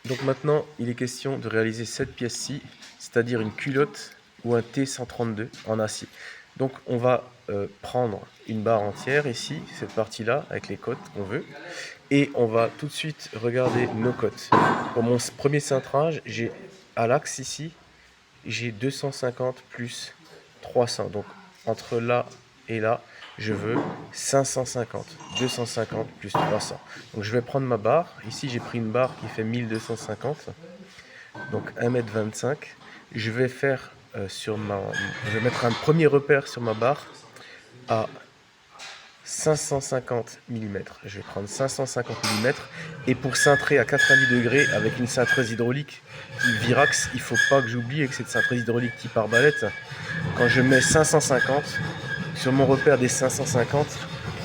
Donc maintenant, il est question de réaliser cette pièce-ci, c'est-à-dire une culotte ou un T132 en acier. Donc on va prendre une barre entière ici, cette partie-là, avec les côtes qu'on veut, et on va tout de suite regarder nos côtes. Pour mon premier cintrage, j'ai à l'axe ici, j'ai 250 plus 300. Donc entre là et là, je veux 550. 250 plus 300. Donc je vais prendre ma barre. Ici, j'ai pris une barre qui fait 1250. Donc 1,25 m. Je vais faire je vais mettre un premier repère sur ma barre à 550 mm. Je vais prendre 550 mm. Et pour cintrer à 90 degrés avec une cintreuse hydraulique type Virax, il ne faut pas que j'oublie avec cette cintreuse hydraulique type arbalète, quand je mets 550 sur mon repère des 550,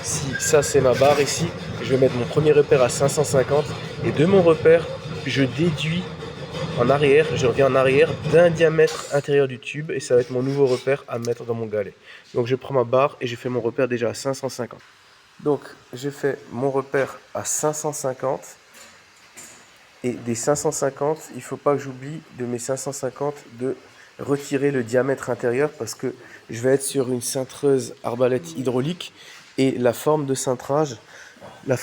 si ça c'est ma barre ici, je vais mettre mon premier repère à 550 et de mon repère, je déduis en arrière, je reviens en arrière d'un diamètre intérieur du tube et ça va être mon nouveau repère à mettre dans mon galet. Donc je prends ma barre et je fais mon repère déjà à 550. Donc je fais mon repère à 550 et des 550, il ne faut pas que j'oublie de mes 550 de retirer le diamètre intérieur parce que je vais être sur une cintreuse arbalète hydraulique et la forme de cintrage en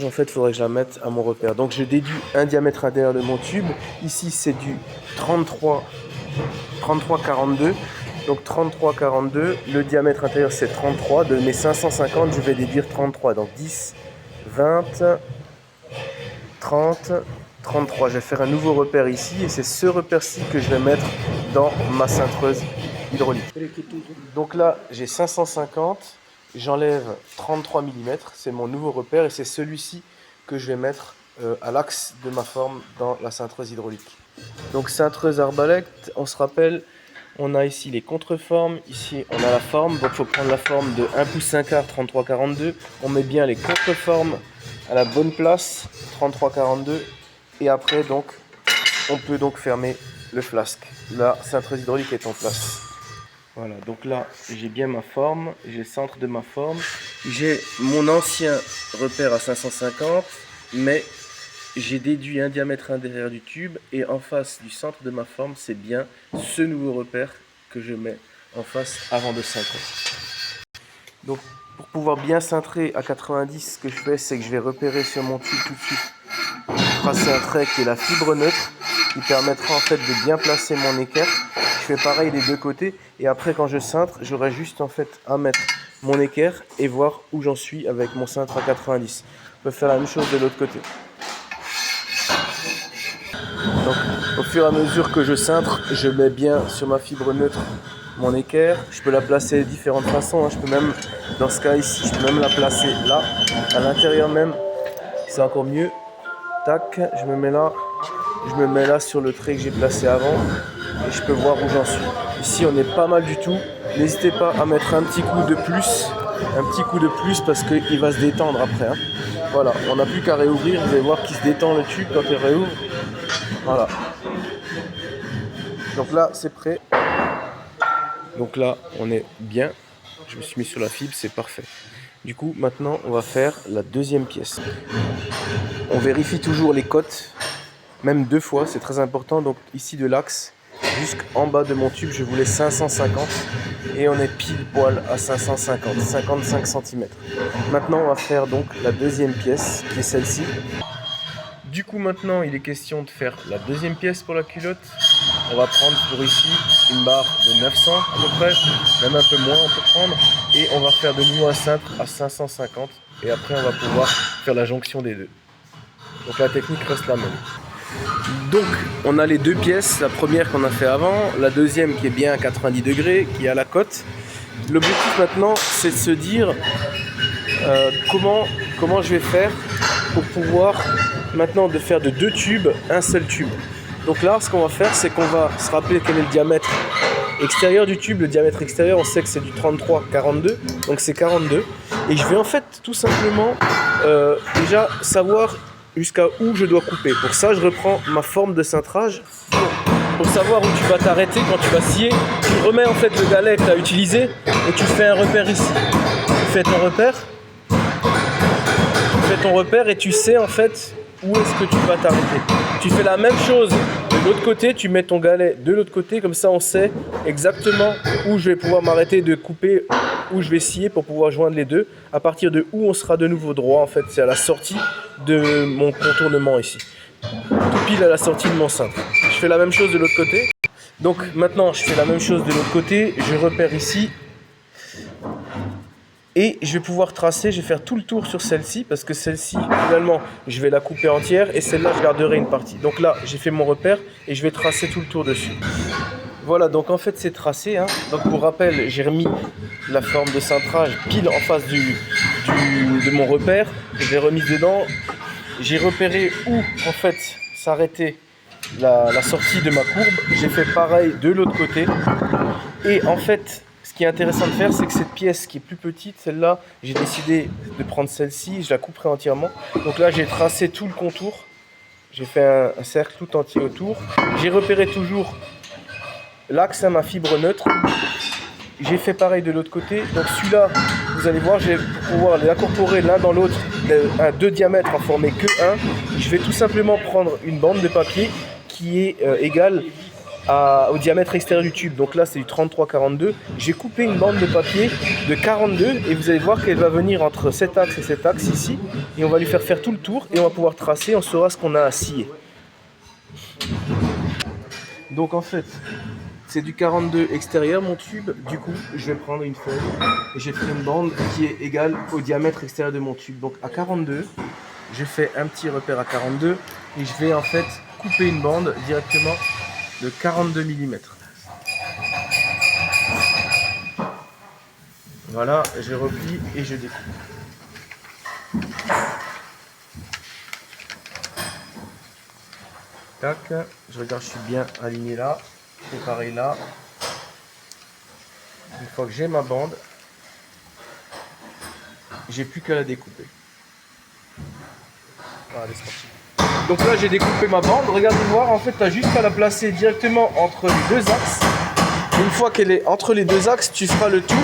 fait, il faudrait que je la mette à mon repère. Donc je déduis un diamètre intérieur de mon tube. Ici, c'est du 33,42. Donc 33,42. Le diamètre intérieur, c'est 33. De mes 550, je vais déduire 33. Donc 10, 20, 30, 33. Je vais faire un nouveau repère ici. Et c'est ce repère-ci que je vais mettre dans ma cintreuse hydraulique. Donc là, j'ai 550. J'enlève 33 mm, c'est mon nouveau repère et c'est celui-ci que je vais mettre à l'axe de ma forme dans la cintreuse hydraulique. Donc cintreuse arbalète, on se rappelle, on a ici les contreformes, ici on a la forme, donc il faut prendre la forme de 1 pouce 1 quart 33,42, on met bien les contreformes à la bonne place, 33,42 et après donc on peut donc fermer le flasque. La cintreuse hydraulique est en place. Voilà, donc là j'ai bien ma forme, j'ai le centre de ma forme, j'ai mon ancien repère à 550, mais j'ai déduit un diamètre intérieur du tube et en face du centre de ma forme, c'est bien ce nouveau repère que je mets en face avant de cintrer. Donc pour pouvoir bien cintrer à 90, ce que je fais, c'est que je vais repérer sur mon tube tout de suite, tracer un trait qui est la fibre neutre, qui permettra en fait de bien placer mon équerre. Je fais pareil des deux côtés et après quand je cintre, j'aurai juste en fait à mettre mon équerre et voir où j'en suis avec mon cintre à 90. On peut faire la même chose de l'autre côté. Donc au fur et à mesure que je cintre, je mets bien sur ma fibre neutre mon équerre. Je peux la placer de différentes façons. Je peux même, dans ce cas ici, je peux même la placer là, à l'intérieur même. C'est encore mieux. Tac, je me mets là sur le trait que j'ai placé avant. Et je peux voir où j'en suis. Ici on est pas mal du tout. N'hésitez pas à mettre un petit coup de plus parce qu'il va se détendre après. Voilà, on n'a plus qu'à réouvrir. Vous allez voir qu'il se détend le tube quand il réouvre. Voilà. Donc là c'est prêt. Donc là on est bien. Je me suis mis sur la fibre, c'est parfait. Du coup maintenant on va faire la deuxième pièce. On vérifie toujours les côtes, même 2 fois, c'est très important. Donc ici de l'axe jusqu'en bas de mon tube, je voulais 550 et on est pile poil à 550, 55 cm. Maintenant, on va faire donc la deuxième pièce qui est celle-ci. Du coup, maintenant, il est question de faire la deuxième pièce pour la culotte. On va prendre pour ici une barre de 900 à peu près, même un peu moins on peut prendre. Et on va faire de nouveau un cintre à 550 et après on va pouvoir faire la jonction des deux. Donc la technique reste la même. Donc on a les deux pièces, la première qu'on a fait avant, la deuxième qui est bien à 90 degrés, qui est à la cote. L'objectif maintenant c'est de se dire comment je vais faire pour pouvoir maintenant de faire de 2 tubes un seul tube. Donc là ce qu'on va faire c'est qu'on va se rappeler quel est le diamètre extérieur du tube. Le diamètre extérieur on sait que c'est du 33,42, donc c'est 42. Et je vais en fait tout simplement déjà savoir jusqu'à où je dois couper. Pour ça, je reprends ma forme de cintrage. Pour savoir où tu vas t'arrêter quand tu vas scier, tu remets en fait le galet que tu as utilisé et tu fais un repère ici. Tu fais ton repère et tu sais en fait où est-ce que tu vas t'arrêter. Tu fais la même chose de l'autre côté, tu mets ton galet de l'autre côté, comme ça on sait exactement où je vais pouvoir m'arrêter de couper, où je vais scier pour pouvoir joindre les deux, à partir de où on sera de nouveau droit. En fait, c'est à la sortie de mon contournement ici, tout pile à la sortie de mon cintre. Je fais la même chose de l'autre côté. Donc maintenant je fais la même chose de l'autre côté, je repère ici. Et je vais pouvoir tracer, je vais faire tout le tour sur celle-ci, parce que celle-ci, finalement, je vais la couper entière, et celle-là, je garderai une partie. Donc là, j'ai fait mon repère, et je vais tracer tout le tour dessus. Voilà, donc en fait, c'est tracé. Donc pour rappel, j'ai remis la forme de cintrage pile en face de mon repère. Je l'ai remise dedans. J'ai repéré où, en fait, s'arrêtait la sortie de ma courbe. J'ai fait pareil de l'autre côté. Et en fait, ce qui est intéressant de faire, c'est que cette pièce qui est plus petite, celle-là, j'ai décidé de prendre celle-ci, je la couperai entièrement. Donc là, j'ai tracé tout le contour, j'ai fait un cercle tout entier autour. J'ai repéré toujours l'axe à ma fibre neutre. J'ai fait pareil de l'autre côté. Donc celui-là, vous allez voir, je vais pouvoir les incorporer l'un dans l'autre, deux diamètres en former que un. Je vais tout simplement prendre une bande de papier qui est égale au diamètre extérieur du tube. Donc là c'est du 33-42. J'ai coupé une bande de papier de 42 et vous allez voir qu'elle va venir entre cet axe et cet axe ici, et on va lui faire tout le tour et on va pouvoir tracer, on saura ce qu'on a à scier. Donc en fait c'est du 42 extérieur mon tube, du coup je vais prendre une feuille et j'ai fait une bande qui est égale au diamètre extérieur de mon tube. Donc à 42, je fais un petit repère à 42 et je vais en fait couper une bande directement de 42 mm. Voilà, je replie et je découpe. Tac, je regarde, je suis bien aligné là. Je fais pareil là. Une fois que j'ai ma bande, j'ai plus qu'à la découper. Voilà, c'est parti. Donc là j'ai découpé ma bande, regardez voir, en fait tu as juste à la placer directement entre les deux axes. Une fois qu'elle est entre les deux axes, tu feras le tour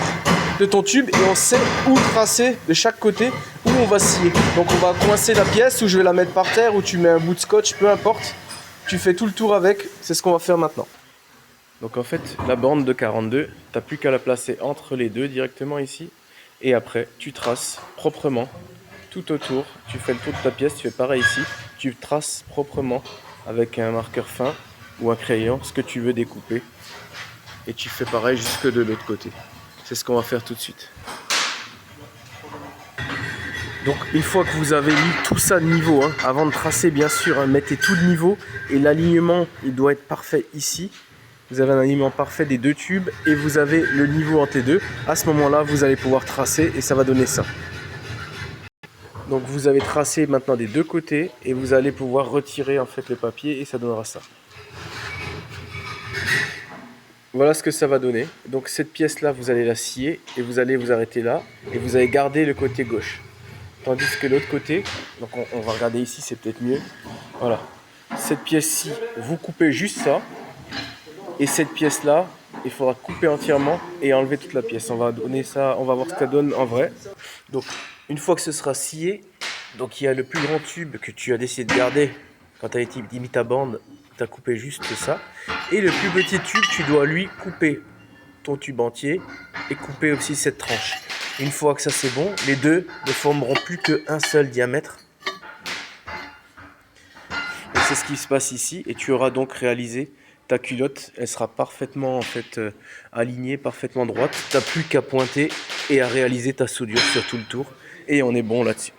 de ton tube et on sait où tracer de chaque côté, où on va scier. Donc on va coincer la pièce, ou je vais la mettre par terre, ou tu mets un bout de scotch, peu importe. Tu fais tout le tour avec, c'est ce qu'on va faire maintenant. Donc en fait la bande de 42, tu n'as plus qu'à la placer entre les deux directement ici. Et après tu traces proprement tout autour, tu fais le tour de ta pièce, tu fais pareil ici, tu traces proprement avec un marqueur fin ou un crayon ce que tu veux découper et tu fais pareil jusque de l'autre côté. C'est ce qu'on va faire tout de suite. Donc une fois que vous avez mis tout ça de niveau, avant de tracer bien sûr, mettez tout de niveau et l'alignement il doit être parfait ici. Vous avez un alignement parfait des deux tubes et vous avez le niveau entre les deux. À ce moment-là, vous allez pouvoir tracer et ça va donner ça. Donc vous avez tracé maintenant des deux côtés et vous allez pouvoir retirer en fait le papier et ça donnera ça. Voilà ce que ça va donner. Donc cette pièce là vous allez la scier et vous allez vous arrêter là et vous allez garder le côté gauche. Tandis que l'autre côté, donc on va regarder ici, c'est peut-être mieux. Voilà, cette pièce-ci, vous coupez juste ça et cette pièce là, il faudra couper entièrement et enlever toute la pièce. On va donner ça, on va voir ce que ça donne en vrai. Donc une fois que ce sera scié, donc il y a le plus grand tube que tu as décidé de garder quand tu as mis ta bande, tu as coupé juste ça. Et le plus petit tube, tu dois lui couper ton tube entier et couper aussi cette tranche. Une fois que ça c'est bon, les deux ne formeront plus qu'un seul diamètre. Et c'est ce qui se passe ici et tu auras donc réalisé ta culotte, elle sera parfaitement en fait alignée, parfaitement droite. Tu n'as plus qu'à pointer et à réaliser ta soudure sur tout le tour et on est bon là-dessus.